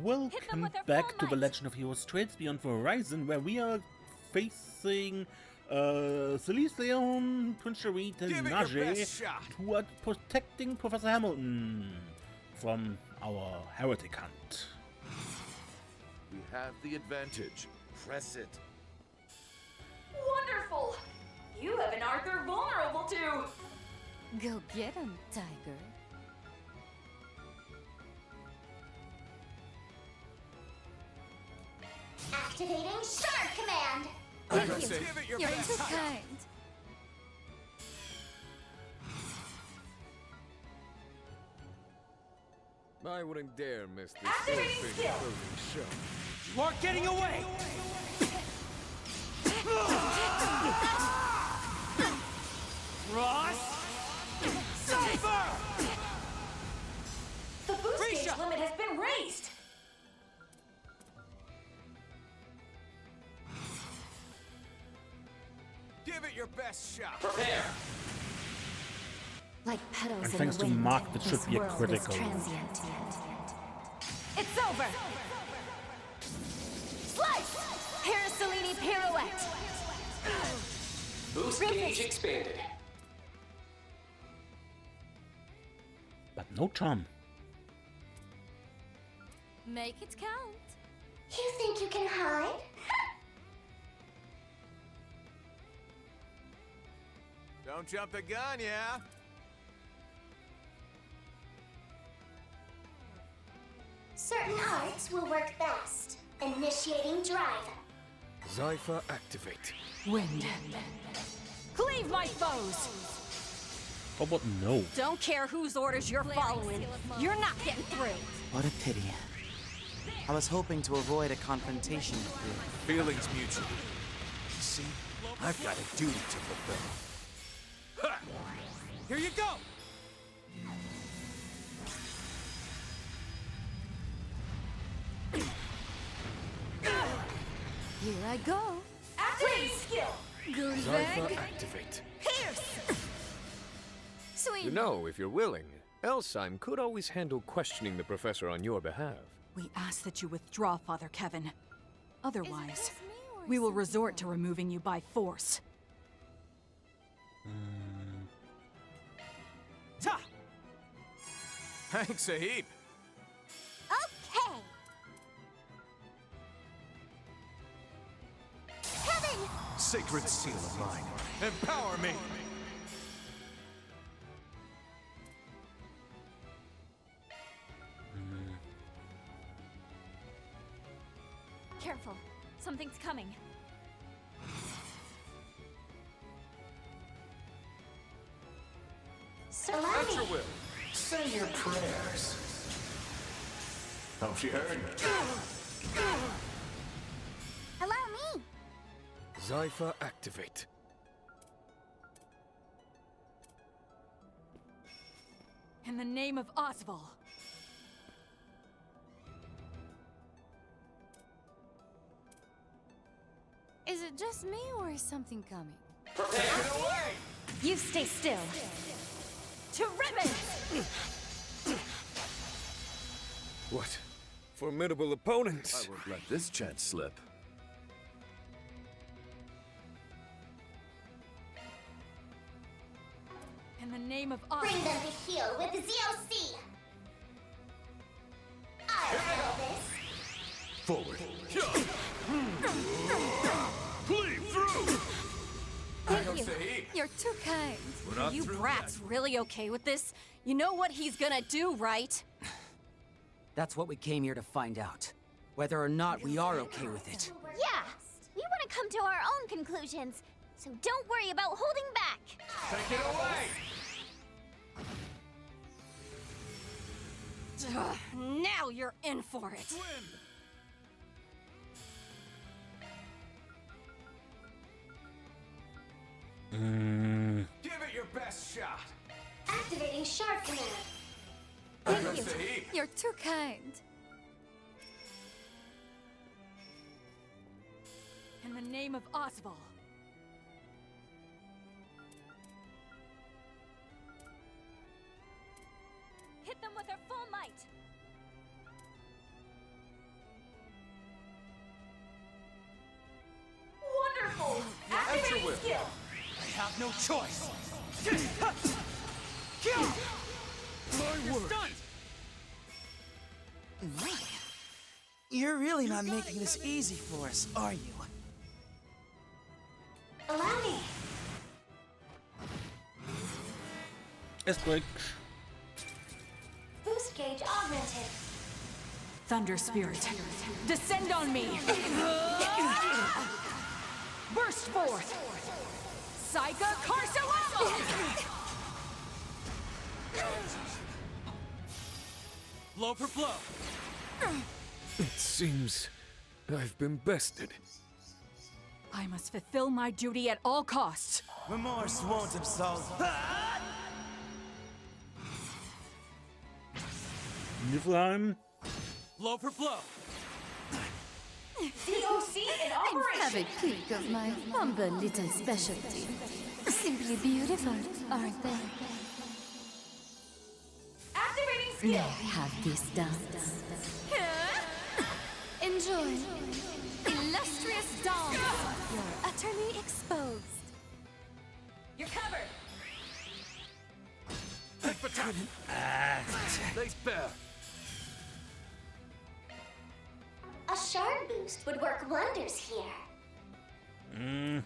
Welcome back to the Legend of Heroes Trails Beyond the Horizon, where we are facing Celeste, Leon, Prince Rean, and Nage, who are protecting Professor Hamilton from our heretic hunt. We have the advantage. Press it. Wonderful! You have an arc they're vulnerable to! Go get him, Tiger. Activating Shark Command! Thank you. You're too kind. I wouldn't dare miss this Activating skill! closing show. You aren't getting away! Ross! Cypher! The boost gauge limit has been raised! Give it your best shot. Prepare! Like petals And in thanks the to wind, Mark, that this should be a world critical. is transient. It's over! Slice! Parasolini pirouette! Boost gauge expanded. But no charm. Make it count. You think you can hide? Don't jump the gun, yeah? Certain arts will work best. Initiating drive. Zypher activate. Wind. Cleave my foes! Oh, but no. Don't care whose orders you're following. You're not getting through. What a pity. I was hoping to avoid a confrontation with you. Feelings mutual. See, I've got a duty to fulfill. Ha! Here you go! Here I go. Activating skill! Zypher Gulveg. activate. Pierce! Sweet. You know, if you're willing, Elsheim could always handle questioning the professor on your behalf. We ask that you withdraw, Father Kevin. Otherwise, we will resort to removing you by force. Ta! Thanks a heap. Okay. Kevin! Sacred seal of mine. Empower me! Careful. Something's coming. Allow At your me. will. Say your prayers. Hope she heard. Allow me. Zypher activate. In the name of Osval. Is it just me or is something coming? Take it away! You stay still. To ribbons! What? Formidable opponents. I won't let this chance slip. In the name of Bring Osval. them to heal with ZOC. I'll handle this. Forward. Cleave through! Thank you. You're too kind. We're not Are you through brats yet. really okay with this? You know what he's gonna do, right? That's what we came here to find out. Whether or not we are okay with it. Yeah, we want to come to our own conclusions, so don't worry about holding back. Take it away! Ugh, now you're in for it. Swim! Give it your best shot! Activating Shark Command. Thank Thanks a you. heap. You're too kind. In the name of Osval. Hit them with their full might. have no choice. My word. You're really not making this easy for us, are you? Allow me. It's quick. Boost gauge augmented. Thunder Spirit, descend on me! Burst forth! Psycha Carcelama! Blow for blow. It seems I've been bested. I must fulfill my duty at all costs. Remorse won't absolve. Niflheim. Blow for blow. DOC in Have operation. a peek of my humble little specialty. Simply beautiful, aren't they? Activating skill. Now have this dance. Enjoy. Illustrious dance! You're utterly exposed. You're covered. Lace bear. A shard boost would work wonders here. In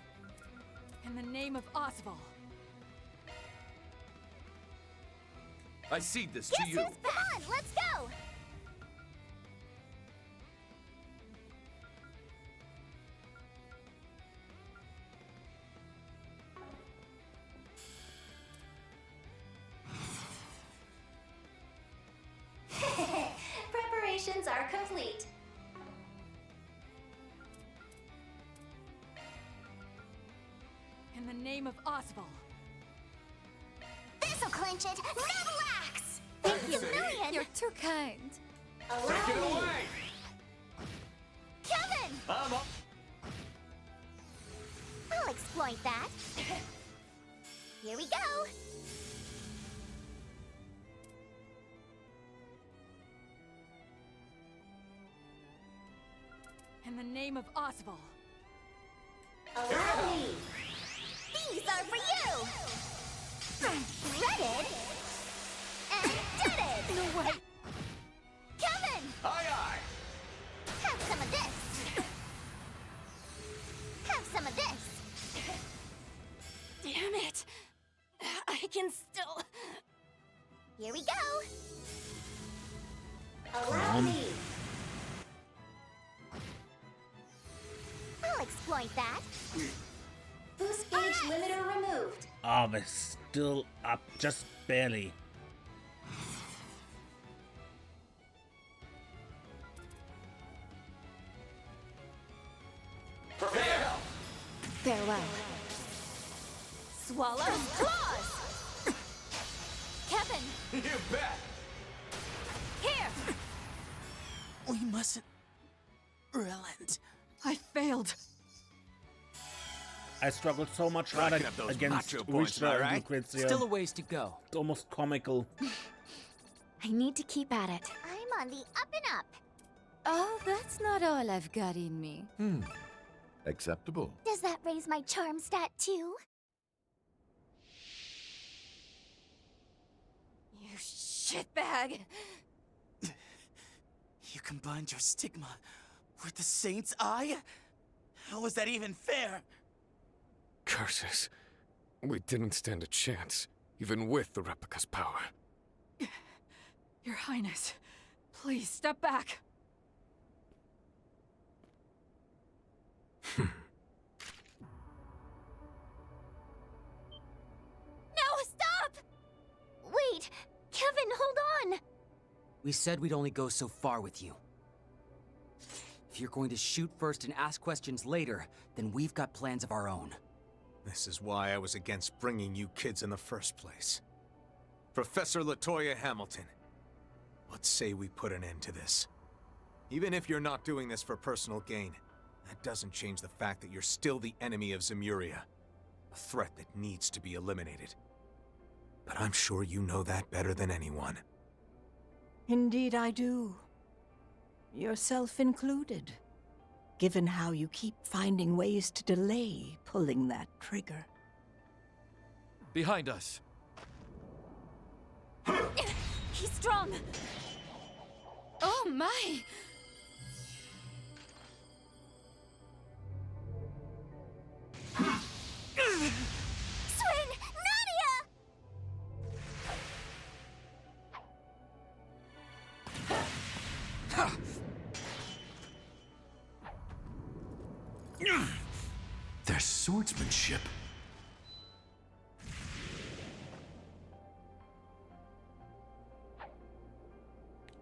the name of Osval. I cede this to Guess you. who's back? Come on, let's go! Preparations are complete. In the name of Osval. This'll clinch it! Now relax! Thank you, Million! You're too kind. Allow me. Kevin! I'm up. I'll exploit that. Here we go! In the name of Osval. Allow me. These are for you! Shredded and did it! No way! Kevin! Aye, aye. Have some of this! Have some of this! Damn it! I can still... Here we go! Allow me. I'll exploit that. Boost gauge limiter removed. Oh, we're still up, just barely. Prepare. Farewell. Swallow claws! Kevin! You bet. Here! We mustn't relent. I failed. I struggled so much harder Racking up those against macho points, am I Richter and right? Lucrezia. Still a ways to go. It's almost comical. I need to keep at it. I'm on the up and up. Oh, that's not all I've got in me. Acceptable. Does that raise my charm stat too? You shitbag! You combined your stigma with the Saint's Eye? How was that even fair? Curses. We didn't stand a chance, even with the replica's power. Your Highness, please step back. No, stop! Wait, Kevin, hold on! We said we'd only go so far with you. If you're going to shoot first and ask questions later, then we've got plans of our own. This is why I was against bringing you kids in the first place. Professor LaToya Hamilton, let's say we put an end to this. Even if you're not doing this for personal gain, that doesn't change the fact that you're still the enemy of Zemuria. A threat that needs to be eliminated. But I'm sure you know that better than anyone. Indeed I do. Yourself included, given how you keep finding ways to delay pulling that trigger. Behind us. He's strong. Oh my! Swin! Nadia! Their swordsmanship.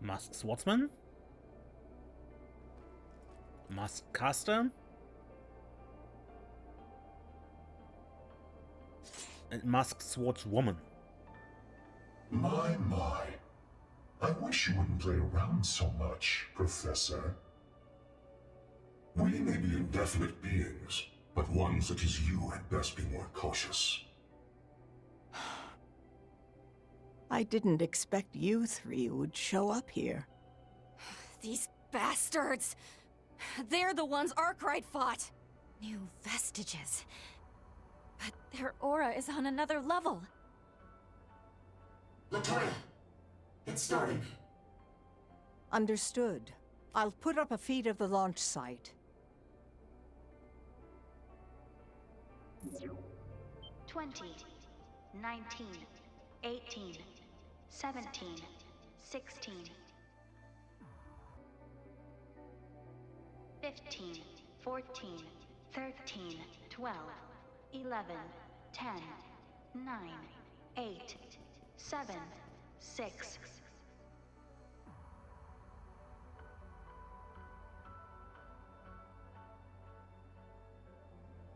Masked Swordsman? Masked Caster? And Masked Swordswoman. My. I wish you wouldn't play around so much, Professor. We may be indefinite beings, but one such as you had best be more cautious. I didn't expect you three would show up here. These bastards! They're the ones Arkwright fought! New vestiges. But their aura is on another level. Latoya, it's starting. Understood. I'll put up a feed of the launch site. 20, 19, 18, 17, 16, 15, 14, 13, 12, 11, 10, 9, 8, 7, 6.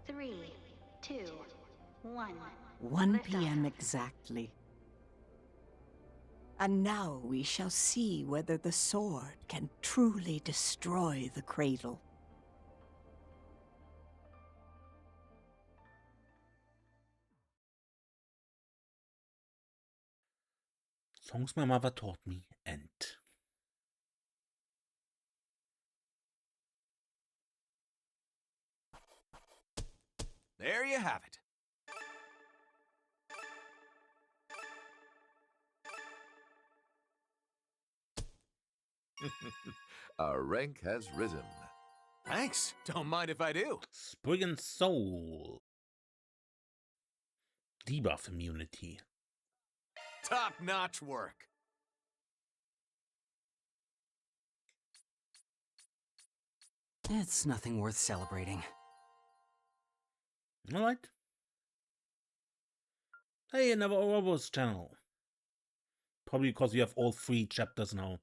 Three, 2, 1. 1 p.m. exactly. And now we shall see whether the sword can truly destroy the cradle. Songs my mother taught me, end. There you have it. Our rank has risen. Thanks. Don't mind if I do. Spriggan Soul. Debuff immunity. Top-notch work. It's nothing worth celebrating. Alright. Hey, another Ouroboros channel. Probably because you have all 3 chapters now.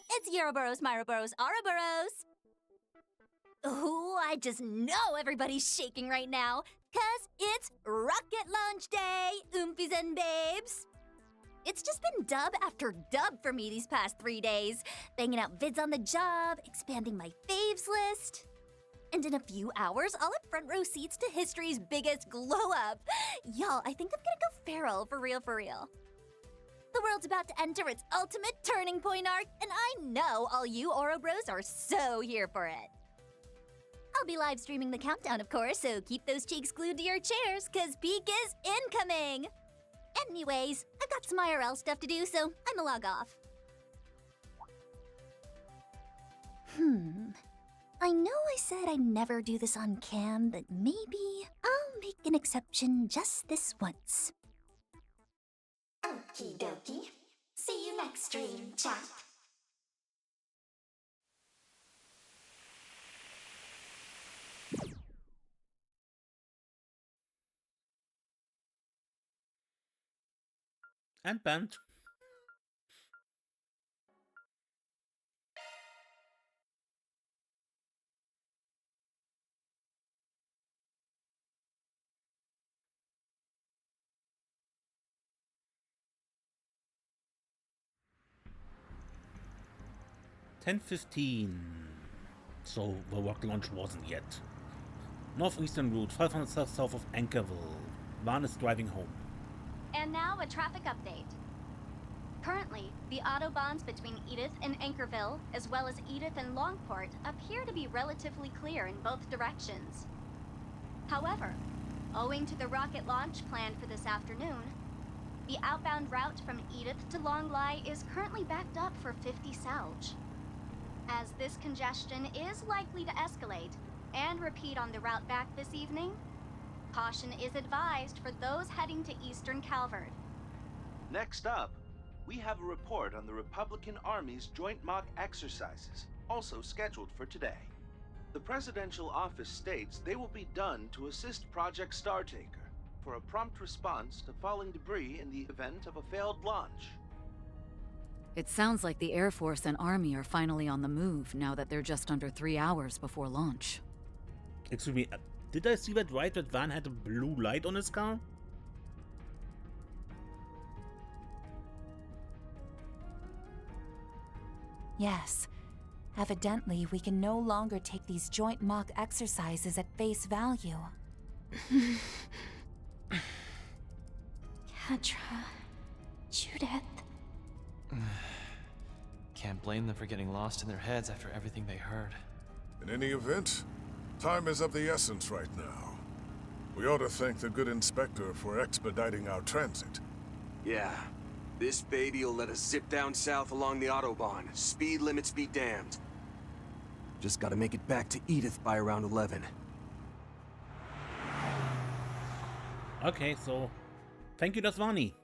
It's Ouroboros, Myroboros, Ouroboros! Ooh, I just know everybody's shaking right now, 'cause it's rocket launch day, oompies and babes! It's just been dub after dub for me these past 3 days, banging out vids on the job, expanding my faves list. And in a few hours, I'll have front row seats to history's biggest glow up. Y'all, I think I'm gonna go feral, for real, for real. The world's about to enter its ultimate turning point arc, and I know all you Ouroboros are so here for it. I'll be live streaming the countdown, of course, so keep those cheeks glued to your chairs, 'cause peak is incoming! Anyways, I've got some IRL stuff to do, so I'ma log off. I know I said I'd never do this on cam, but maybe I'll make an exception just this once. Okie dokie. See you next stream, chat. And banned. $10:15. So the rocket launch wasn't yet. Northeastern route, 500 south of Anchorville. Van is driving home. And now a traffic update. Currently, the autobahns between Edith and Anchorville, as well as Edith and Longport, appear to be relatively clear in both directions. However, owing to the rocket launch planned for this afternoon, the outbound route from Edith to Longley is currently backed up for 50 Salge. As this congestion is likely to escalate and repeat on the route back this evening, caution is advised for those heading to Eastern Calvert. Next up, we have a report on the Republican Army's joint mock exercises, also scheduled for today. The presidential office states they will be done to assist Project Startaker for a prompt response to falling debris in the event of a failed launch. It sounds like the Air Force and Army are finally on the move now that they're just under 3 hours before launch. Excuse me, did I see that right, that Van had a blue light on his car? Yes. Evidently, we can no longer take these joint mock exercises at face value. Kedra... Judith... Can't blame them for getting lost in their heads after everything they heard. In any event, time is of the essence right now. We ought to thank the good inspector for expediting our transit. Yeah. This baby'll let us zip down south along the Autobahn. Speed limits be damned. Just gotta make it back to Edith by around 11. Okay, so... Thank you, Dasvani.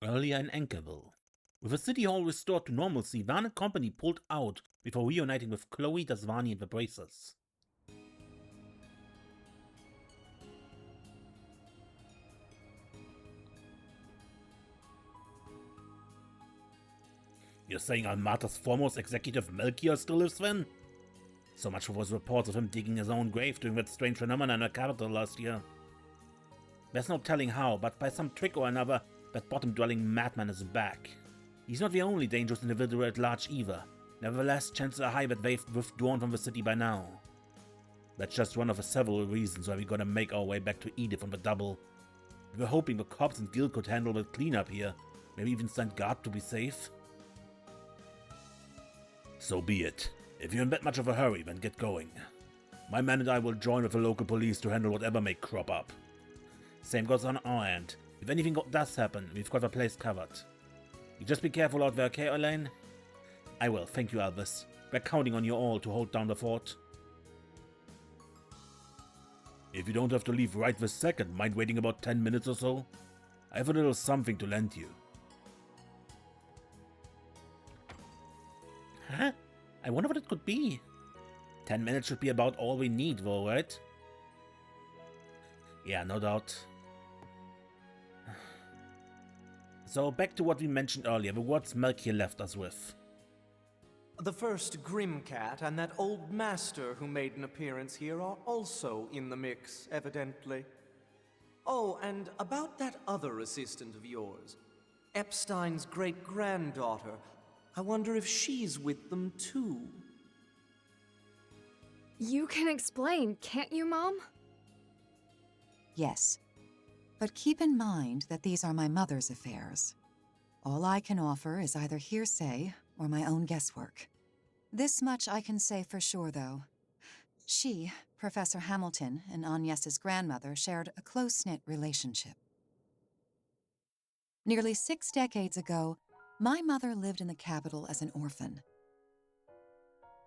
Earlier in Anchorville. With the city hall restored to normalcy, Van and company pulled out before reuniting with Chloe, Dasvani, and the Bracers. You're saying Almata's foremost executive Melchior still lives, then? So much for those reports of him digging his own grave during that strange phenomenon in the capital last year. There's no telling how, but by some trick or another, that bottom-dwelling madman is back. He's not the only dangerous individual at large either. Nevertheless, chances are high that they've withdrawn from the city by now. That's just one of the several reasons why we gotta make our way back to Edith on the double. We were hoping the cops and guild could handle the cleanup here, maybe even send guard to be safe. So be it. If you're in that much of a hurry, then get going. My men and I will join with the local police to handle whatever may crop up. Same goes on our end. If anything does happen, we've got the place covered. You just be careful out there, okay, Elaine? I will, thank you, Albus. We're counting on you all to hold down the fort. If you don't have to leave right this second, mind waiting about 10 minutes or so? I have a little something to lend you. Huh? I wonder what it could be. 10 minutes should be about all we need, though, right? Yeah, no doubt. So, back to what we mentioned earlier, the words Melchior left us with. The first Grimcat and that old master who made an appearance here are also in the mix, evidently. Oh, and about that other assistant of yours, Epstein's great-granddaughter, I wonder if she's with them too. You can explain, can't you, Mom? Yes. But keep in mind that these are my mother's affairs. All I can offer is either hearsay or my own guesswork. This much I can say for sure, though. She, Professor Hamilton, and Agnes's grandmother shared a close-knit relationship. Nearly 6 decades ago, my mother lived in the capital as an orphan.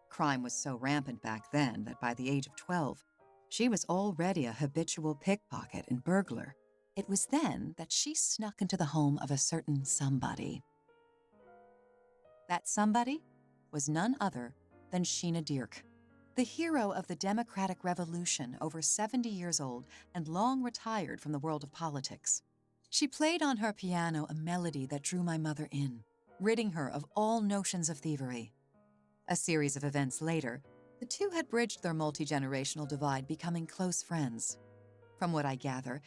Crime was so rampant back then that by the age of 12, she was already a habitual pickpocket and burglar. It was then that she snuck into the home of a certain somebody. That somebody was none other than Sheena Dirk, the hero of the Democratic Revolution, over 70 years old and long retired from the world of politics. She played on her piano a melody that drew my mother in, ridding her of all notions of thievery. A series of events later, the two had bridged their multi-generational divide, becoming close friends. From what I gather,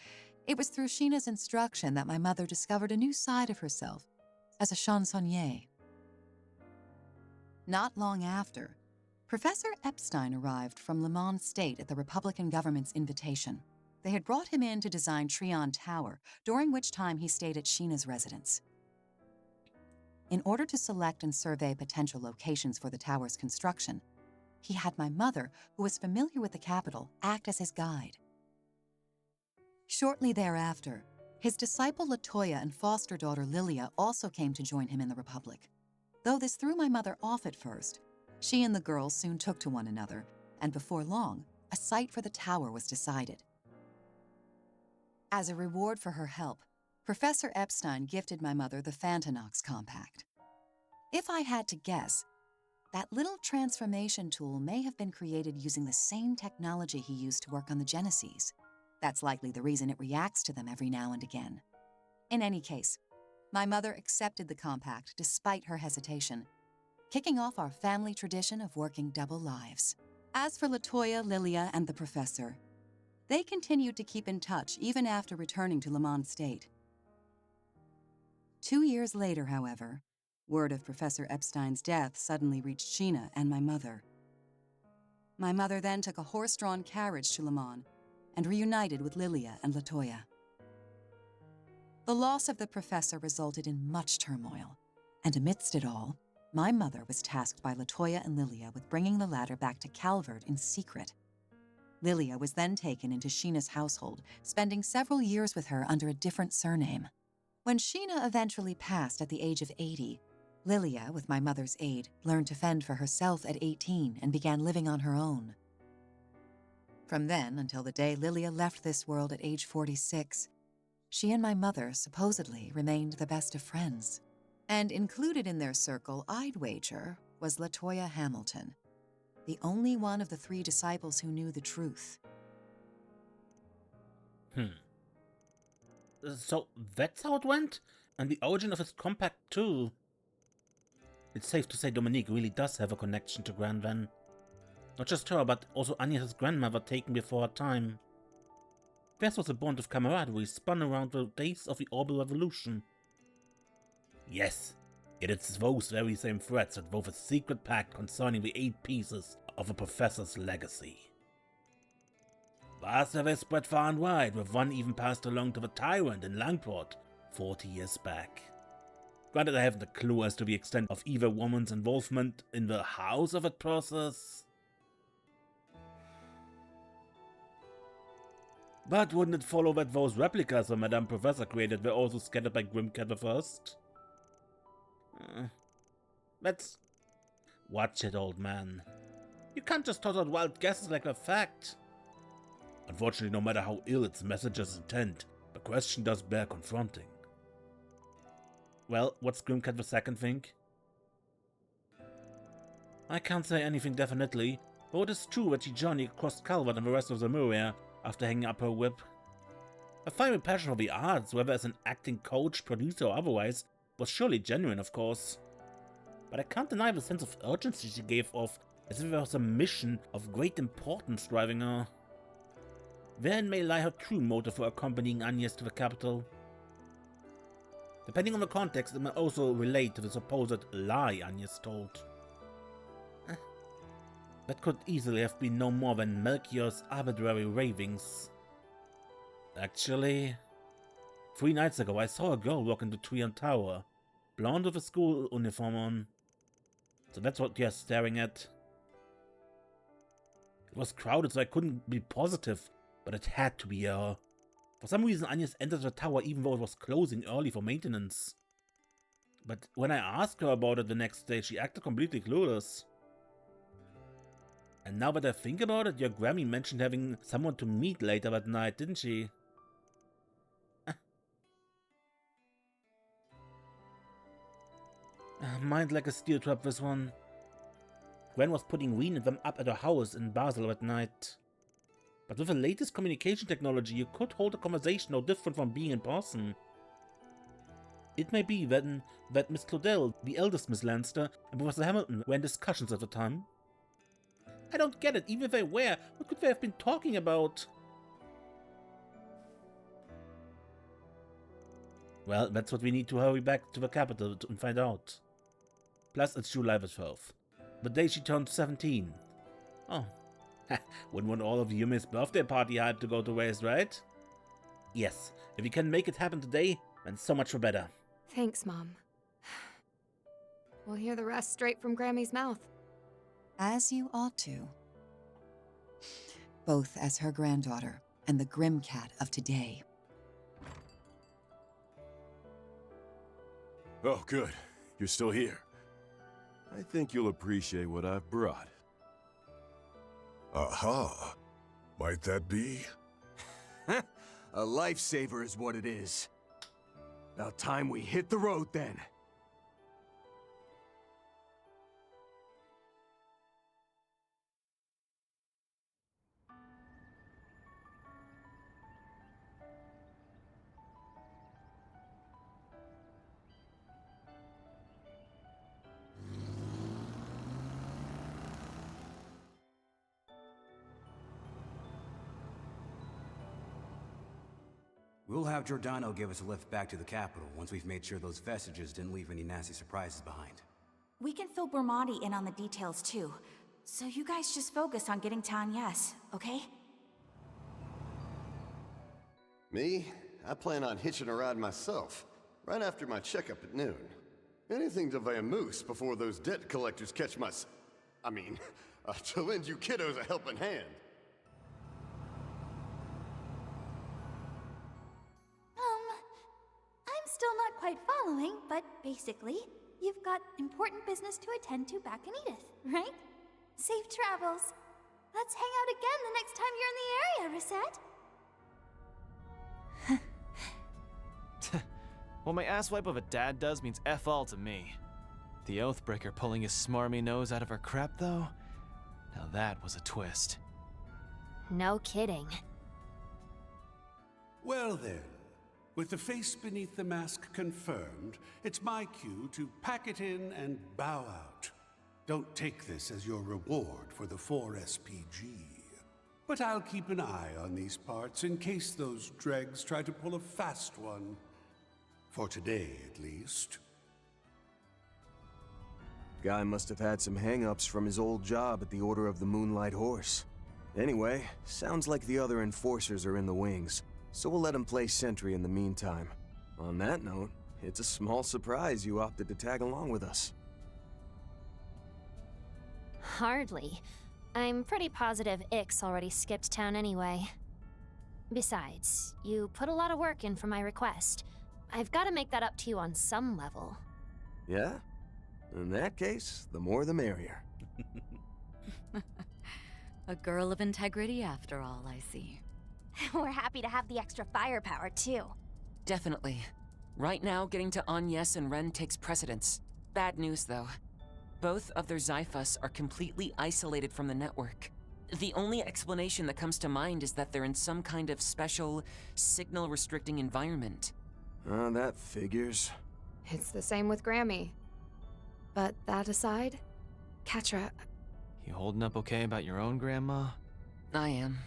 it was through Sheena's instruction that my mother discovered a new side of herself as a chansonnier. Not long after, Professor Epstein arrived from Le Mans State at the Republican government's invitation. They had brought him in to design Treon Tower, during which time he stayed at Sheena's residence. In order to select and survey potential locations for the tower's construction, he had my mother, who was familiar with the capital, act as his guide. Shortly thereafter, his disciple Latoya and foster daughter Lilia also came to join him in the Republic. Though this threw my mother off at first, she and the girls soon took to one another, and before long, a site for the tower was decided. As a reward for her help, Professor Epstein gifted my mother the Fantanox compact. If I had to guess, that little transformation tool may have been created using the same technology he used to work on the Genesees. That's likely the reason it reacts to them every now and again. In any case, my mother accepted the compact despite her hesitation, kicking off our family tradition of working double lives. As for Latoya, Lilia, and the professor, they continued to keep in touch even after returning to Lamont State. 2 years later, however, word of Professor Epstein's death suddenly reached Sheena and my mother. My mother then took a horse-drawn carriage to Lamont and reunited with Lilia and Latoya. The loss of the professor resulted in much turmoil, and amidst it all, my mother was tasked by Latoya and Lilia with bringing the latter back to Calvert in secret. Lilia was then taken into Sheena's household, spending several years with her under a different surname. When Sheena eventually passed at the age of 80, Lilia, with my mother's aid, learned to fend for herself at 18 and began living on her own. From then until the day Lilia left this world at age 46, she and my mother supposedly remained the best of friends. And included in their circle, I'd wager, was Latoya Hamilton, the only one of the 3 disciples who knew the truth. So that's how it went? And the origin of his compact too. It's safe to say Dominique really does have a connection to Gran Van. Not just her, but also Agnes' grandmother taken before her time. Theirs was a bond of camaraderie spun around the days of the Orbital Revolution. Yes, it is those very same threads that wove a secret pact concerning the 8 pieces of a professor's legacy. Thus have they spread far and wide, with one even passed along to the tyrant in Langport 40 years back. Granted, I haven't a clue as to the extent of either woman's involvement in the house of that process. But wouldn't it follow that those replicas the Madame Professor created were also scattered by Grimcat the First? Let's... Watch it, old man. You can't just toss out wild guesses like a fact. Unfortunately, no matter how ill its message's intent, the question does bear confronting. Well, what's Grimcat the Second think? I can't say anything definitely, though it is true that she journeyed across Calvert and the rest of Zemuria after hanging up her whip. Her fiery passion for the arts, whether as an acting coach, producer or otherwise, was surely genuine, of course. But I can't deny the sense of urgency she gave off, as if there was a mission of great importance driving her. Therein may lie her true motive for accompanying Agnes to the capital. Depending on the context, it may also relate to the supposed lie Agnes told. That could easily have been no more than Melchior's arbitrary ravings. Actually, 3 nights ago I saw a girl walk into Treon Tower, blonde with a school uniform on. So that's what you're staring at. It was crowded, so I couldn't be positive, but it had to be her. For some reason, Agnes entered the tower even though it was closing early for maintenance. But when I asked her about it the next day, she acted completely clueless. And now that I think about it, your Grammy mentioned having someone to meet later that night, didn't she? Mind like a steel trap, this one. Gwen was putting Rean and them up at her house in Basel that night. But with the latest communication technology, you could hold a conversation no different from being in person. It may be then that Miss Claudel, the eldest Miss Lanster, and Professor Hamilton were in discussions at the time. I don't get it, even if they were, what could they have been talking about? Well, that's what we need to hurry back to the capital and find out. Plus, it's July the 12th, the day she turned 17. Oh, Wouldn't want all of Yumi's birthday party hype to go to waste, right? Yes, if we can make it happen today, then so much for better. Thanks, Mom. We'll hear the rest straight from Grammy's mouth. As you ought to. Both as her granddaughter and the Grim Cat of today. Oh, good. You're still here. I think you'll appreciate what I've brought. Aha! Might that be? A lifesaver is what it is. About time we hit the road then. We'll have Giordano give us a lift back to the capital once we've made sure those vestiges didn't leave any nasty surprises behind. We can fill Bermonti in on the details too. So you guys just focus on getting to Agnes, okay? Me? I plan on hitching a ride myself, right after my checkup at noon. Anything to vamoose before those debt collectors catch my to lend you kiddos a helping hand. I'm still not quite following, but basically, you've got important business to attend to back in Edith, right? Safe travels. Let's hang out again the next time you're in the area, Reset. What my asswipe of a dad does means F all to me. The Oathbreaker pulling his smarmy nose out of her crap, though? Now that was a twist. No kidding. Well then, with the face beneath the mask confirmed, it's my cue to pack it in and bow out. Don't take this as your reward for the 4 SPG. But I'll keep an eye on these parts in case those dregs try to pull a fast one. For today, at least. Guy must have had some hang-ups from his old job at the Order of the Moonlight Horse. Anyway, sounds like the other enforcers are in the wings, so we'll let him play sentry in the meantime. On that note, it's a small surprise you opted to tag along with us. Hardly. I'm pretty positive Ix already skipped town anyway. Besides, you put a lot of work in for my request. I've got to make that up to you on some level. Yeah? In that case, the more the merrier. A girl of integrity after all, I see. We're happy to have the extra firepower, too. Definitely. Right now, getting to Agnes and Ren takes precedence. Bad news, though. Both of their Zyphus are completely isolated from the network. The only explanation that comes to mind is that they're in some kind of special, signal-restricting environment. That figures. It's the same with Grammy. But that aside, Catra... You holding up okay about your own grandma? I am.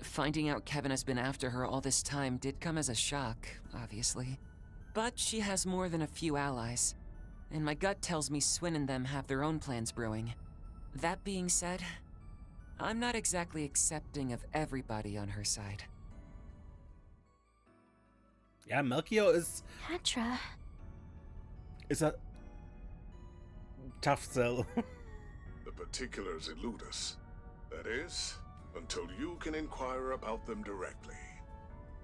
Finding out Kevin has been after her all this time did come as a shock, obviously. But she has more than a few allies. And my gut tells me Swin and them have their own plans brewing. That being said, I'm not exactly accepting of everybody on her side. Yeah, Melchior is a tough sell. The particulars elude us. That is, until you can inquire about them directly.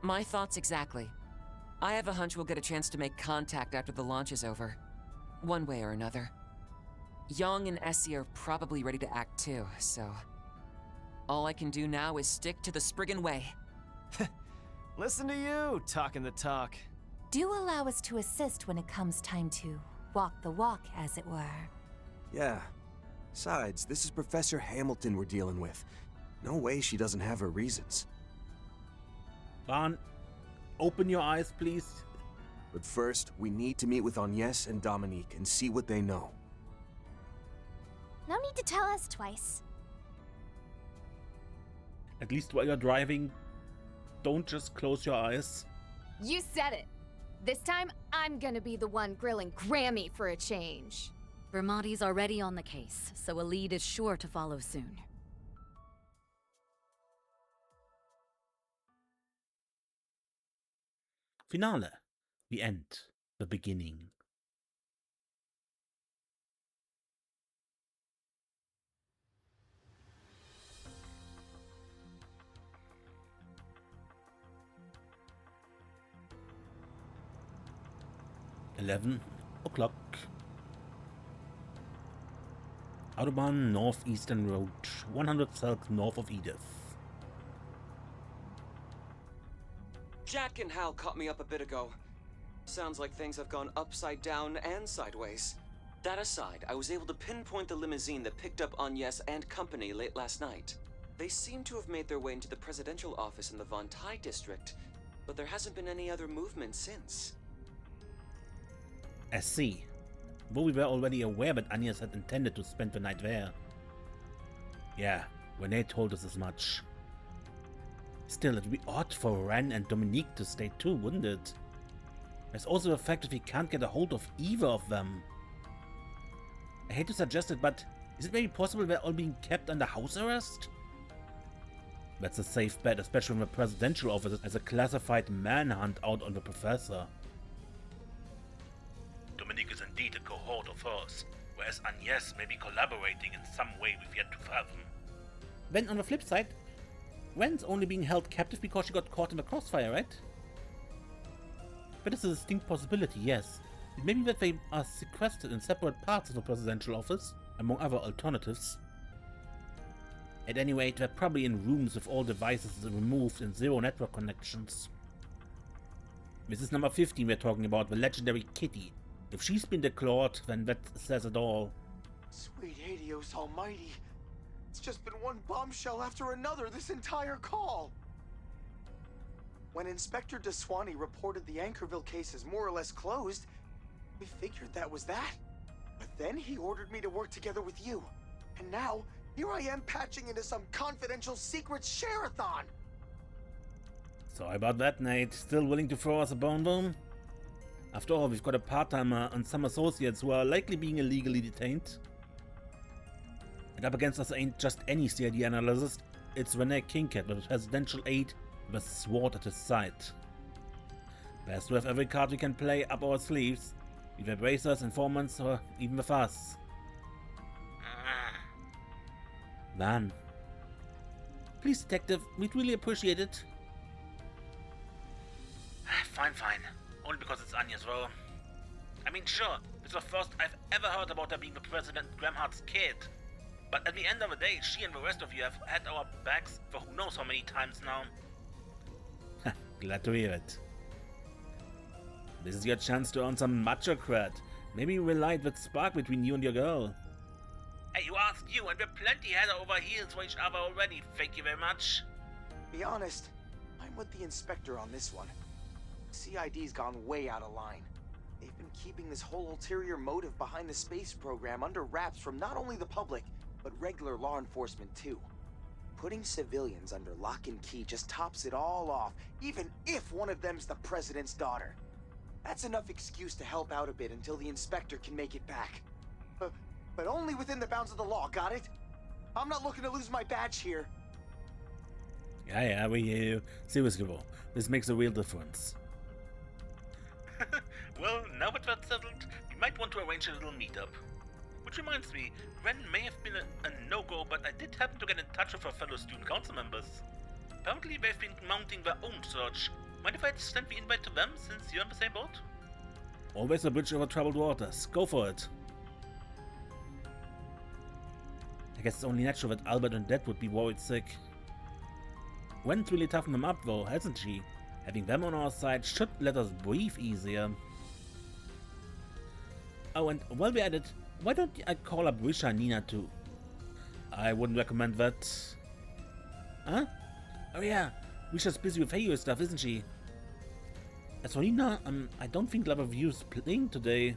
My thoughts exactly. I have a hunch we'll get a chance to make contact after the launch is over. One way or another. Young and Essie are probably ready to act too, so... all I can do now is stick to the Spriggan way. Listen to you, talking the talk. Do allow us to assist when it comes time to walk the walk, as it were. Yeah. Besides, this is Professor Hamilton we're dealing with. No way she doesn't have her reasons. Vaughn, open your eyes, please. But first, we need to meet with Agnes and Dominique and see what they know. No need to tell us twice. At least while you're driving, don't just close your eyes. You said it. This time, I'm gonna be the one grilling Grammy for a change. Bermonti's already on the case, so a lead is sure to follow soon. Finale. The end. The beginning. $11 o'clock. Autobahn Northeastern Road, 100 south north of Edith. Jack and Hal caught me up a bit ago. Sounds like things have gone upside down and sideways. That aside, I was able to pinpoint the limousine that picked up Agnes and company late last night. They seem to have made their way into the presidential office in the Vantail district, but there hasn't been any other movement since. I see. Though we were already aware that Agnes had intended to spend the night there. Yeah, Renee told us as much. Still, it would be odd for Rean and Dominique to stay too, wouldn't it? There's also the fact that we can't get a hold of either of them. I hate to suggest it, but is it maybe possible they're all being kept under house arrest? That's a safe bet, especially when the presidential office has a classified manhunt out on the professor. Dominique is indeed a cohort of hers, whereas Agnes may be collaborating in some way we've yet to fathom. Then on the flip side, Ren's only being held captive because she got caught in the crossfire, right? That is a distinct possibility, yes. It may be that they are sequestered in separate parts of the presidential office, among other alternatives. At any rate, they're probably in rooms with all devices removed and zero network connections. This is number 15 we're talking about, the legendary Kitty. If she's been declawed, then that says it all. Sweet Hadios almighty. It's just been one bombshell after another this entire call. When Inspector DeSwanee reported the Anchorville case as more or less closed, we figured that was that. But then he ordered me to work together with you. And now, here I am patching into some confidential secrets share-a-thon. Sorry about that, Nate. Still willing to throw us a bone boom? After all, we've got a part-timer and some associates who are likely being illegally detained. And up against us ain't just any CID analyst, it's Renee Kingcat with a presidential aide with a sword at his side. Best to have every card we can play up our sleeves, either bracers, informants, or even with us. Van. Please, detective, we'd really appreciate it. Fine. Only because it's Anya's role. I mean, sure, it's the first I've ever heard about her being the President Gramhart's kid. But at the end of the day, she and the rest of you have had our backs for who knows how many times now. Glad to hear it. This is your chance to earn some macho cred. Maybe relight that spark between you and your girl. Hey, you asked you, and we're plenty head over heels for each other already, thank you very much. Be honest, I'm with the Inspector on this one. CID's gone way out of line. They've been keeping this whole ulterior motive behind the space program under wraps from not only the public, but regular law enforcement too. Putting civilians under lock and key just tops it all off, even if one of them's the President's daughter. That's enough excuse to help out a bit until the Inspector can make it back. But only within the bounds of the law, got it? I'm not looking to lose my badge here. Yeah, we hear you. Seriously though, this makes a real difference. Well, now that that's settled, we might want to arrange a little meetup. Which reminds me, Rean may have been a no-go, but I did happen to get in touch with our fellow student council members. Apparently they've been mounting their own search. Mind if I send the invite to them, since you're on the same boat? Always a bridge over troubled waters. Go for it. I guess it's only natural that Albert and Dad would be worried sick. Rean's really toughened them up though, hasn't she? Having them on our side should let us breathe easier. Oh, and while we're at it, why don't I call up Risha and Nina too? I wouldn't recommend that. Huh? Oh yeah, Risha's busy with Heyo stuff, isn't she? As for Nina, I don't think Lover View's playing today.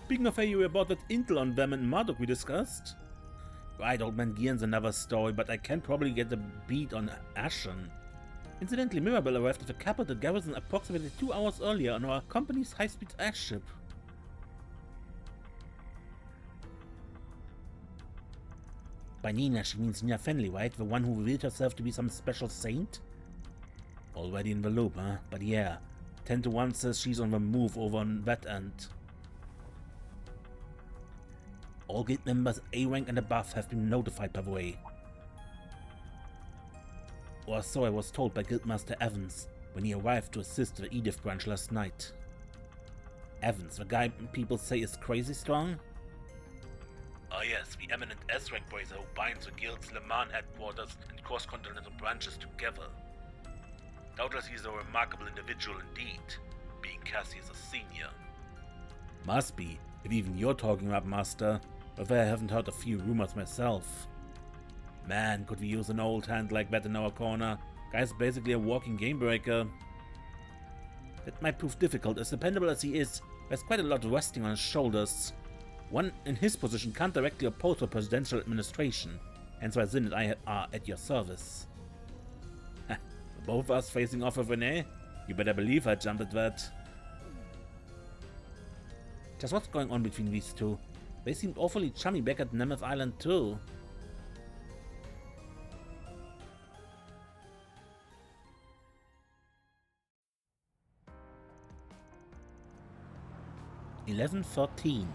Speaking of Heyo, about that intel on them and Marduk we discussed. Right, Old Man Gion's another story, but I can probably get a beat on Ashen. Incidentally, Mirabelle arrived at the capital garrison approximately 2 hours earlier on our company's high-speed airship. By Nina, she means Nina Fenley, right? The one who revealed herself to be some special saint? Already in the loop, huh? But yeah, 10 to 1 says she's on the move over on that end. All guild members A rank and above have been notified, by the way. Or so I was told by Guildmaster Evans when he arrived to assist the Edith branch last night. Evans, the guy people say is crazy strong? Ah yes, the eminent S-rank bracer who binds the guild's Le Mans headquarters and cross-continental branches together. Doubtless he's a remarkable individual indeed, being Cassie's a senior. Must be, if even you're talking up, Master, although I haven't heard a few rumors myself. Man, could we use an old hand like that in our corner? Guy's basically a walking game breaker. That might prove difficult, as dependable as he is, there's quite a lot resting on his shoulders. One in his position can't directly oppose the presidential administration, hence why Zin and I are at your service. Both of us facing off with Renee? You better believe I jumped at that. Just what's going on between these two? They seemed awfully chummy back at Nemeth Island too. (11:13).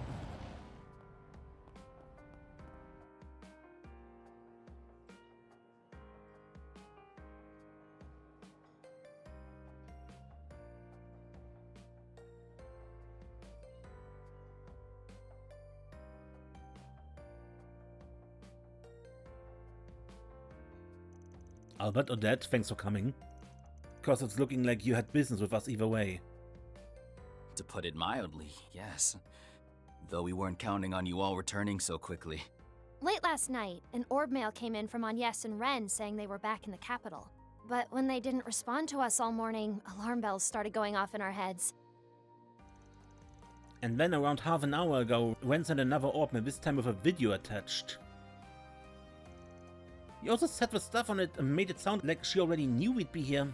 Albert, Odette, thanks for coming. Cause it's looking like you had business with us either way. To put it mildly, yes. Though we weren't counting on you all returning so quickly. Late last night, an orb mail came in from Agnes and Rean saying they were back in the capital. But when they didn't respond to us all morning, alarm bells started going off in our heads. And then around half an hour ago, Rean sent another orb mail, this time with a video attached. He also said the stuff on it and made it sound like she already knew we'd be here.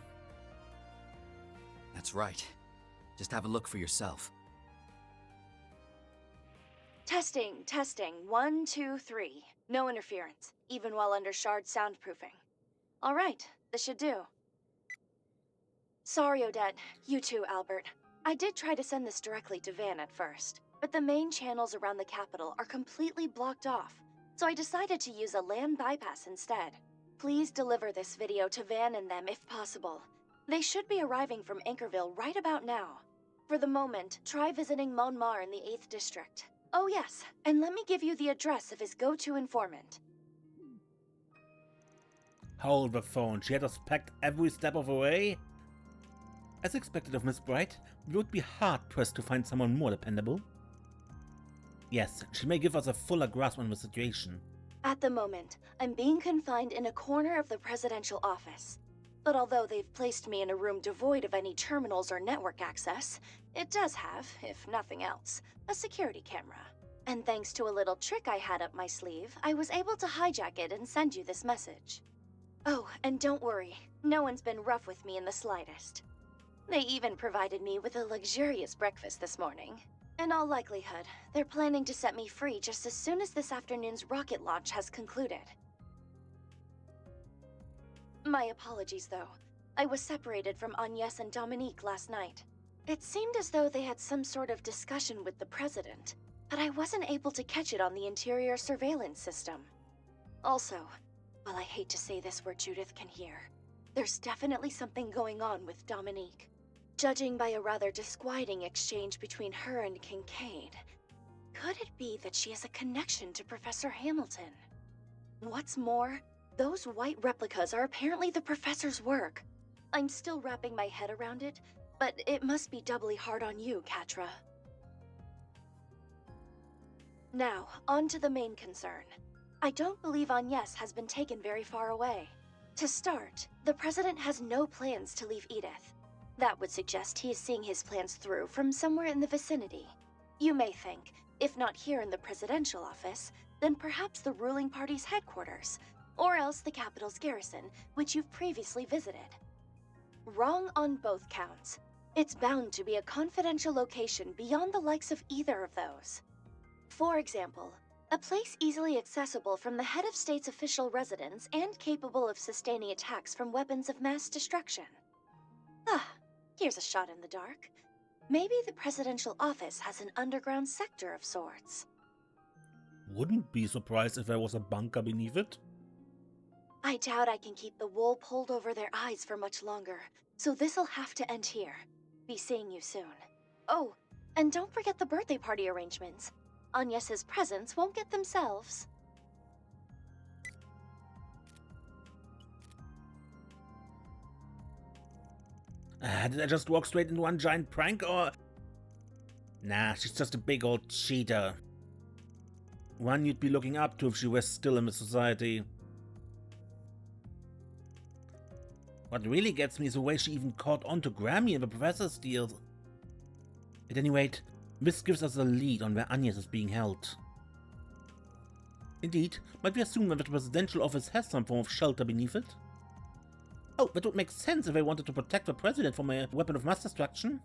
That's right. Just have a look for yourself. Testing. 1, 2, 3. No interference, even while under shard soundproofing. All right, this should do. Sorry, Odette. You too, Albert. I did try to send this directly to Van at first, but the main channels around the capital are completely blocked off, so I decided to use a land bypass instead. Please deliver this video to Van and them if possible. They should be arriving from Anchorville right about now. For the moment, try visiting Monmar in the 8th District. Oh yes, and let me give you the address of his go-to informant. Hold the phone, she had us packed every step of the way? As expected of Miss Bright, we would be hard-pressed to find someone more dependable. Yes, she may give us a fuller grasp on the situation. At the moment, I'm being confined in a corner of the presidential office. But although they've placed me in a room devoid of any terminals or network access, it does have, if nothing else, a security camera. And thanks to a little trick I had up my sleeve, I was able to hijack it and send you this message. Oh, and don't worry, no one's been rough with me in the slightest. They even provided me with a luxurious breakfast this morning. In all likelihood, they're planning to set me free just as soon as this afternoon's rocket launch has concluded. My apologies, though. I was separated from Agnes and Dominique last night. It seemed as though they had some sort of discussion with the president, but I wasn't able to catch it on the interior surveillance system. Also, while I hate to say this where Judith can hear, there's definitely something going on with Dominique. Judging by a rather disquieting exchange between her and Kincaid, could it be that she has a connection to Professor Hamilton? What's more, those white replicas are apparently the professor's work. I'm still wrapping my head around it, but it must be doubly hard on you, Catra. Now, on to the main concern. I don't believe Agnes has been taken very far away. To start, the president has no plans to leave Edith. That would suggest he is seeing his plans through from somewhere in the vicinity. You may think, if not here in the presidential office, then perhaps the ruling party's headquarters, or else the capital's garrison, which you've previously visited. Wrong on both counts. It's bound to be a confidential location beyond the likes of either of those. For example, a place easily accessible from the head of state's official residence and capable of sustaining attacks from weapons of mass destruction. Here's a shot in the dark. Maybe the presidential office has an underground sector of sorts. Wouldn't be surprised if there was a bunker beneath it. I doubt I can keep the wool pulled over their eyes for much longer, so this'll have to end here. Be seeing you soon. Oh, and don't forget the birthday party arrangements. Agnes's presents won't get themselves. Did I just walk straight into one giant prank, or... Nah, she's just a big old cheater. One you'd be looking up to if she was still in the society. What really gets me is the way she even caught on to Grammy in the professor's deal. At any rate, this gives us a lead on where Agnes is being held. Indeed, might we assume that the presidential office has some form of shelter beneath it? Oh, that would make sense if they wanted to protect the president from a weapon of mass destruction.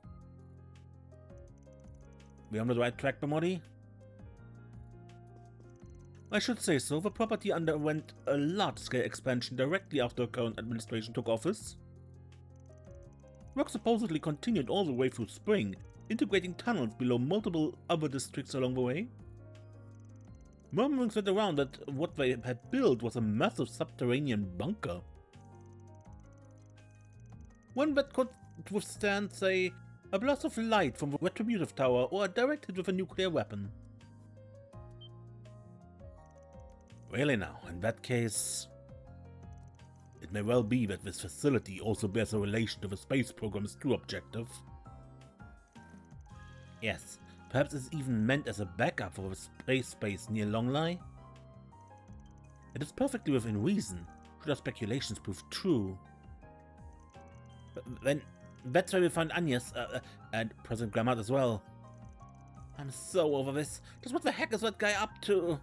We're on the right track, Bamodi? I should say so, the property underwent a large-scale expansion directly after the current administration took office. Work supposedly continued all the way through spring, integrating tunnels below multiple other districts along the way. Murmurings went around that what they had built was a massive subterranean bunker. One that could withstand, say, a blast of light from a retributive tower or a direct hit with a nuclear weapon. Really now, in that case, it may well be that this facility also bears a relation to the space program's true objective. Yes, perhaps it's even meant as a backup for the space base near Longley. It is perfectly within reason, should our speculations prove true. But then, that's where we find Agnes, and President Grammart as well. I'm so over this. Just what the heck is that guy up to?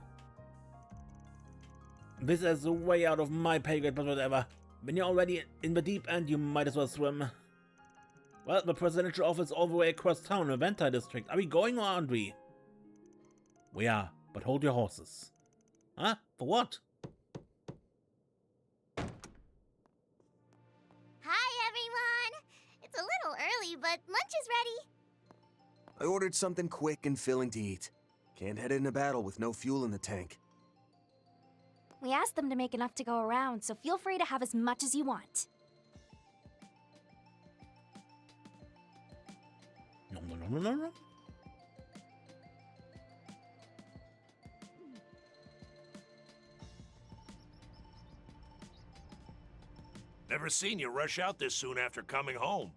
This is way out of my pay grade, but whatever. When you're already in the deep end, you might as well swim. Well, the presidential office all the way across town in the Vantail district. Are we going or aren't we? We are, but hold your horses. Huh? For what? Hi, everyone! It's a little early, but lunch is ready. I ordered something quick and filling to eat. Can't head into battle with no fuel in the tank. We asked them to make enough to go around, so feel free to have as much as you want. No. Never seen you rush out this soon after coming home.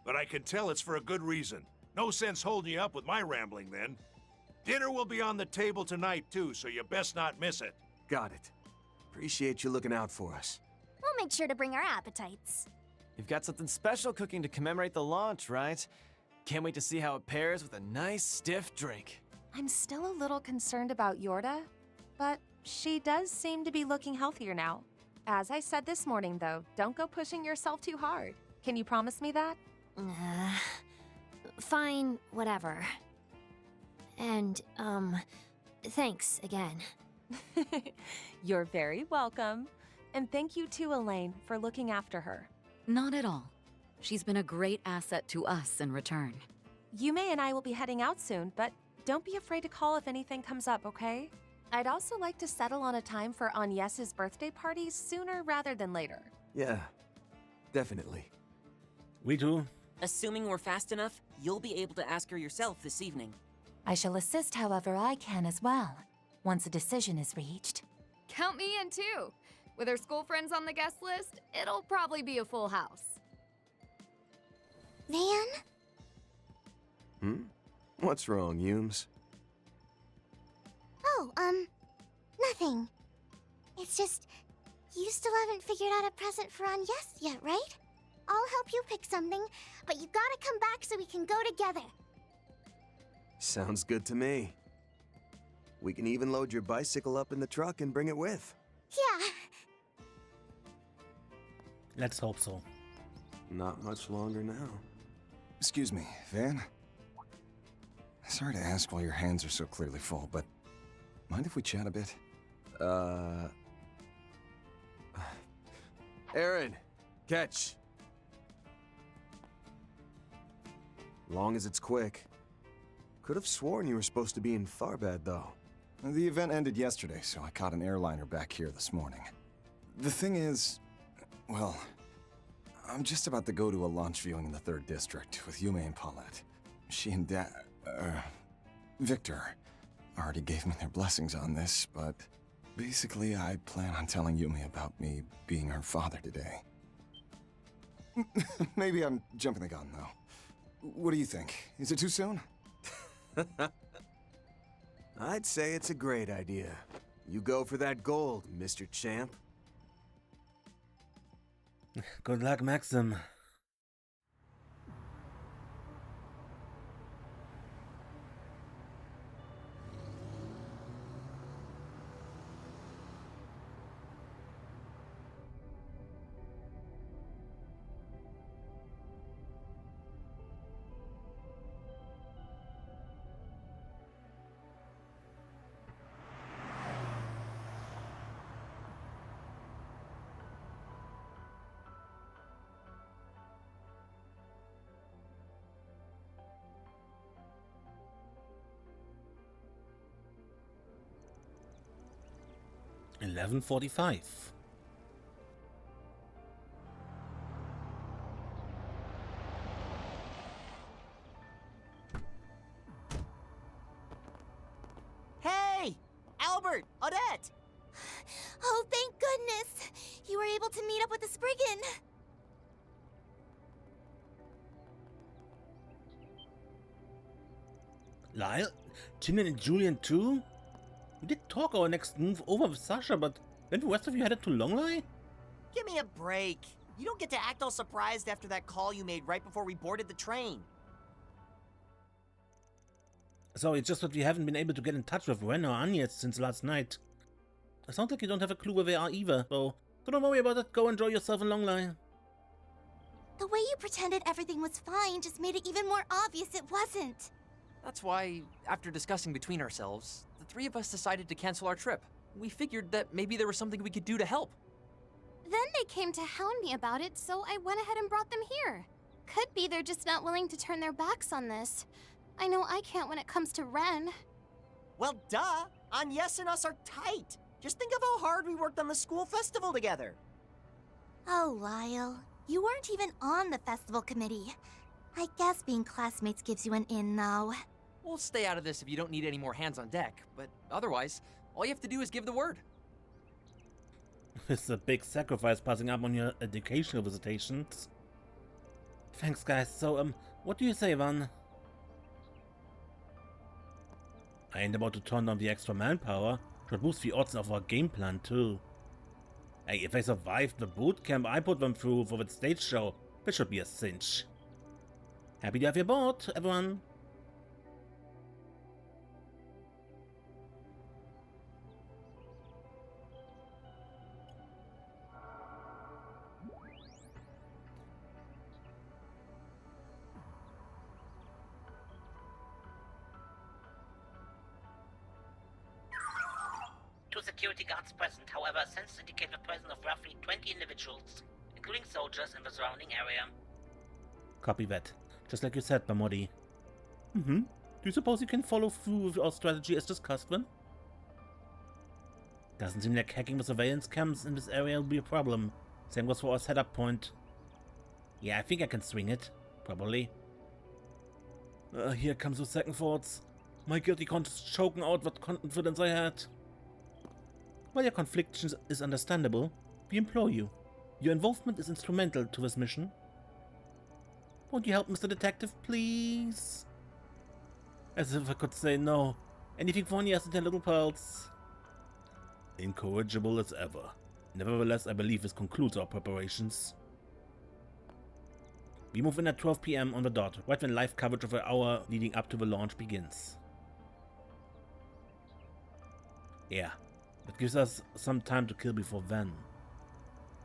But I can tell it's for a good reason. No sense holding you up with my rambling then. Dinner will be on the table tonight too, so you best not miss it. Got it. Appreciate you looking out for us. We'll make sure to bring our appetites. You've got something special cooking to commemorate the launch, right? Can't wait to see how it pairs with a nice, stiff drink. I'm still a little concerned about Yorda, but she does seem to be looking healthier now. As I said this morning, though, don't go pushing yourself too hard. Can you promise me that? Fine, whatever. And, thanks again. You're very welcome. And thank you too, Elaine, for looking after her. Not at all. She's been a great asset to us in return. Yume and I will be heading out soon, but don't be afraid to call if anything comes up, okay? I'd also like to settle on a time for Agnes's birthday party sooner rather than later. Yeah, definitely. We too. Assuming we're fast enough, you'll be able to ask her yourself this evening. I shall assist however I can as well, once a decision is reached. Count me in too. With her school friends on the guest list, it'll probably be a full house. Van? What's wrong, Humes? Oh, nothing. It's just, you still haven't figured out a present for Agnes yet, right? I'll help you pick something, but you gotta come back so we can go together. Sounds good to me. We can even load your bicycle up in the truck and bring it with. Yeah. Let's hope so. Not much longer now. Excuse me, Van? Sorry to ask while your hands are so clearly full, but mind if we chat a bit? Aaron, catch. long as it's quick. Could have sworn you were supposed to be in Tharbad, though. The event ended yesterday, so I caught an airliner back here this morning. The thing is, well, I'm just about to go to a launch viewing in the 3rd District with Yume and Paulette. She and Victor already gave me their blessings on this, but basically I plan on telling Yume about me being her father today. Maybe I'm jumping the gun, though. What do you think? Is it too soon? I'd say it's a great idea. You go for that gold, Mr. Champ. Good luck, Maxim. $11:45. Hey! Albert! Odette! Oh, thank goodness! You were able to meet up with the Spriggan! Lyle? Jimin and Julian too? We did talk our next move over with Sasha, but then the rest of you headed to Longley? Give me a break. You don't get to act all surprised after that call you made right before we boarded the train. So it's just that we haven't been able to get in touch with Ren or Agnes since last night. It sounds like you don't have a clue where they are either, so don't worry about it. Go enjoy yourself in Longley. The way you pretended everything was fine just made it even more obvious it wasn't. That's why, after discussing between ourselves, the 3 of us decided to cancel our trip. We figured that maybe there was something we could do to help. Then they came to hound me about it, so I went ahead and brought them here. Could be they're just not willing to turn their backs on this. I know I can't when it comes to Ren. Well, duh! Agnes and us are tight! Just think of how hard we worked on the school festival together. Oh, Lyle. You weren't even on the festival committee. I guess being classmates gives you an in, though. We'll stay out of this if you don't need any more hands on deck, but otherwise, all you have to do is give the word. It's a big sacrifice passing up on your educational visitations. Thanks, guys. So, what do you say, Van? I ain't about to turn down the extra manpower. Should boost the odds of our game plan, too. Hey, if they survived the boot camp I put them through for the stage show, this should be a cinch. Happy to have you aboard, everyone. Two security guards present, however, census indicate the presence of roughly 20 individuals, including soldiers in the surrounding area. Copy that. Just like you said, Bamodi. Do you suppose you can follow through with our strategy as discussed then? Doesn't seem like hacking the surveillance cams in this area will be a problem. Same goes for our setup point. Yeah, I think I can swing it. Probably. Here comes the second thoughts. My guilty conscience choking out what confidence I had. While your confliction is understandable, we implore you. Your involvement is instrumental to this mission. Won't you help, Mr. Detective, please? As if I could say no. Anything for Agnes and her little pearls. Incorrigible as ever. Nevertheless, I believe this concludes our preparations. We move in at 12 PM on the dot, right when live coverage of the hour leading up to the launch begins. Yeah, that gives us some time to kill before then.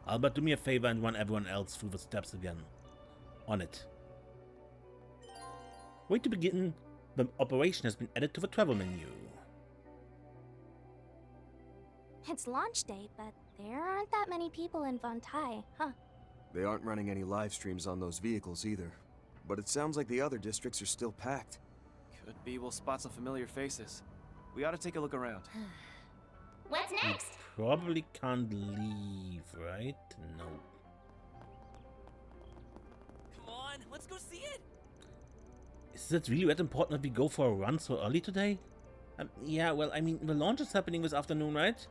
Albert, do me a favor and run everyone else through the steps again. On it. Way to begin, the operation has been added to the travel menu. It's launch day, but there aren't that many people in Vantail, huh? They aren't running any live streams on those vehicles either. but it sounds like the other districts are still packed. Could be we'll spot some familiar faces. We ought to take a look around. What's next? Probably can't leave, right? No. Come on, let's go see it. Is it really that important that we go for a run so early today? Yeah, well, I mean, the launch is happening this afternoon, right?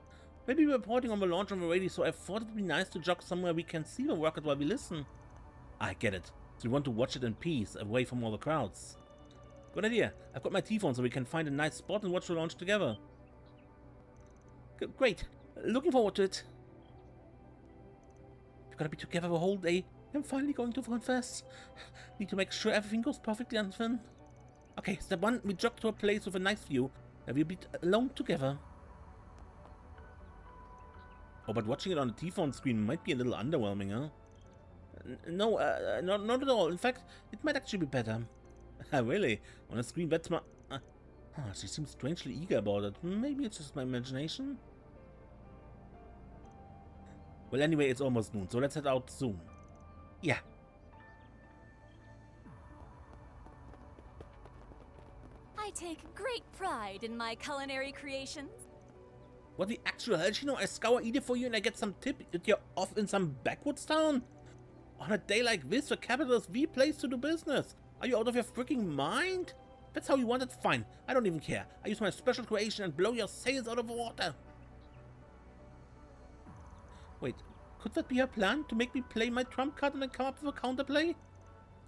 Maybe we're reporting on the launch on the radio, so I thought it'd be nice to jog somewhere we can see the rocket while we listen. I get it. So we want to watch it in peace, away from all the crowds. Good idea. I've got my T-phone so we can find a nice spot and watch the launch together. Great. Looking forward to it. We're gonna be together the whole day. I'm finally going to confess. Need to make sure everything goes perfectly on Finn. Okay, step 1, we jog to a place with a nice view, and we'll be alone together. Oh, but watching it on a T-phone screen might be a little underwhelming, huh? No, not at all. In fact, it might actually be better. Really? On a screen that's my... she seems strangely eager about it. Maybe it's just my imagination? Well, anyway, it's almost noon, so let's head out soon. Yeah. I take great pride in my culinary creations. What the actual hell, Shino? I scour Edith for you and I get some tip that you're off in some backwoods town? On a day like this, the capital is the place to do business. Are you out of your freaking mind? That's how you want it? Fine. I don't even care. I use my special creation and blow your sails out of the water. Wait, could that be her plan? To make me play my trump card and then come up with a counterplay?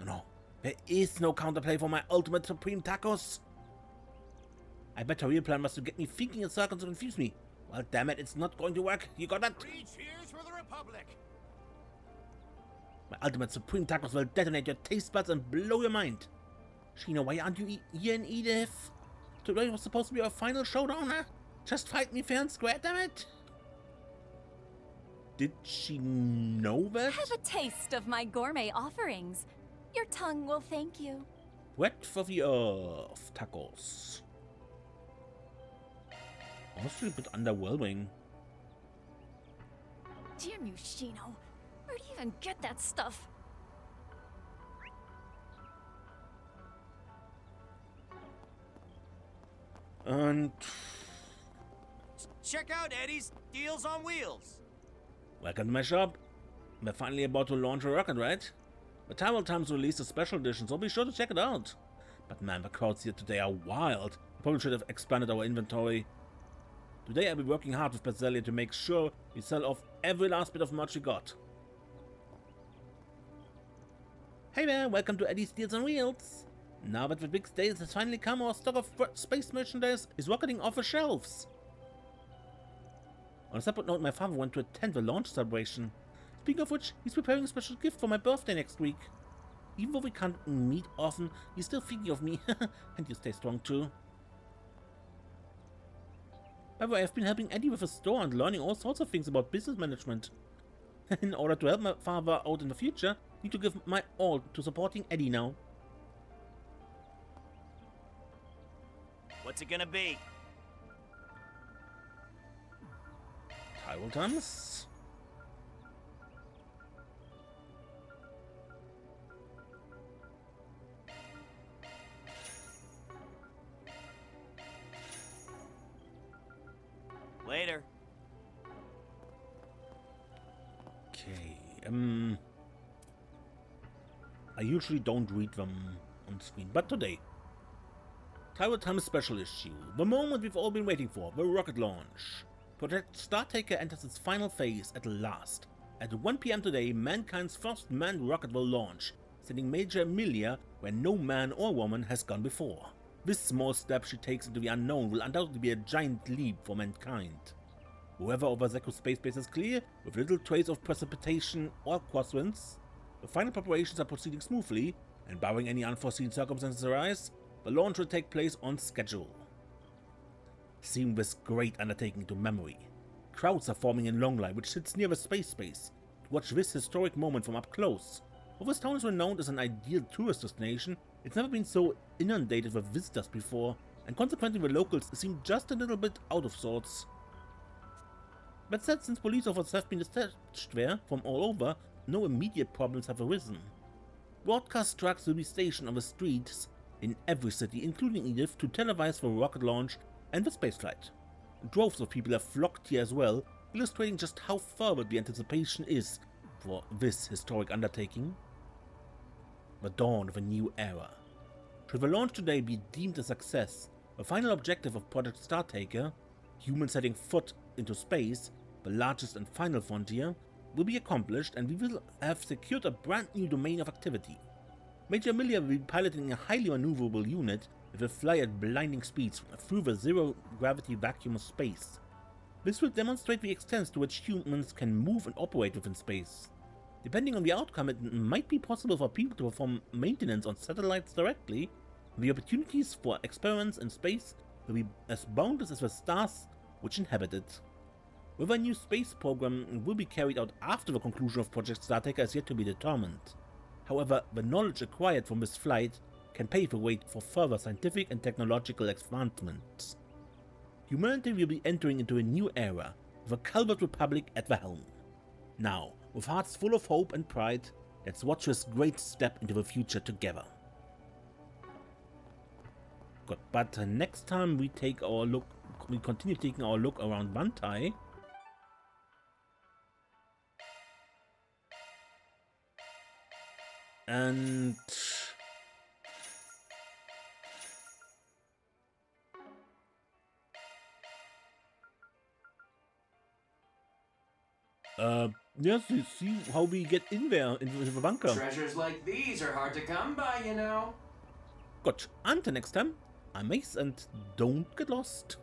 No, there is no counterplay for my ultimate supreme tacos. I bet her real plan was to get me thinking in circles to confuse me. Well, damn it, it's not going to work. You got that? 3 cheers for the Republic! My ultimate supreme tacos will detonate your taste buds and blow your mind. Shino, why aren't you here in Edith? Today was supposed to be our final showdown, huh? Just fight me fair and square, damn it! Did she know that? Have a taste of my gourmet offerings. Your tongue will thank you. Wet for the earth tacos. Honestly, a bit underwhelming. Damn you, Shino. Where do you even get that stuff? And check out Eddie's Deals on Wheels. Welcome to my shop. We're finally about to launch a rocket, right? The Tyrell Times released a special edition, so be sure to check it out. But man, the crowds here today are wild. We probably should have expanded our inventory. Today I'll be working hard with Vantail to make sure we sell off every last bit of merch we got. Hey there, welcome to Eddie's Deals on Wheels. Now that the big stage has finally come, our stock of space merchandise is rocketing off the shelves. On a separate note, my father went to attend the launch celebration. Speaking of which, he's preparing a special gift for my birthday next week. Even though we can't meet often, he's still thinking of me. And you stay strong too. By the way, I've been helping Eddie with a store and learning all sorts of things about business management. In order to help my father out in the future, I need to give my all to supporting Eddie now. What's it gonna be? Tyrell Times. Later. Okay, I usually don't read them on screen, but today. Tyrell Times special issue. The moment we've all been waiting for, the rocket launch. Project Startaker enters its final phase at last. At 1 PM today, mankind's first manned rocket will launch, sending Major Amelia where no man or woman has gone before. This small step she takes into the unknown will undoubtedly be a giant leap for mankind. Whoever over Zeko space base is clear, with little trace of precipitation or crosswinds, the final preparations are proceeding smoothly, and barring any unforeseen circumstances arise, the launch will take place on schedule. Seeing this great undertaking to memory, crowds are forming in Longline, which sits near the space base, to watch this historic moment from up close. While this town is renowned as an ideal tourist destination, it's never been so inundated with visitors before, and consequently the locals seem just a little bit out of sorts. That said, since police officers have been dispatched there from all over, no immediate problems have arisen. Broadcast trucks will be stationed on the streets in every city, including Edith, to televise the rocket launch and the spaceflight. Droves of people have flocked here as well, illustrating just how fervent the anticipation is for this historic undertaking. The dawn of a new era. Should the launch today be deemed a success, the final objective of Project Startaker, humans setting foot into space, the largest and final frontier, will be accomplished, and we will have secured a brand new domain of activity. Major Amelia will be piloting a highly maneuverable unit that will fly at blinding speeds through the zero-gravity vacuum of space. This will demonstrate the extent to which humans can move and operate within space. Depending on the outcome, it might be possible for people to perform maintenance on satellites directly, and the opportunities for experiments in space will be as boundless as the stars which inhabit it. Whether a new space program will be carried out after the conclusion of Project Startaker is yet to be determined. However, the knowledge acquired from this flight can pave the way for further scientific and technological advancements. Humanity will be entering into a new era, with a Calvert Republic at the helm. Now, with hearts full of hope and pride, let's watch this great step into the future together. Good, but next time we continue taking our look around Vantail. And yes, you see how we get in there, into the bunker. Treasures like these are hard to come by, you know. Good, until next time, I'm Ace, and don't get lost.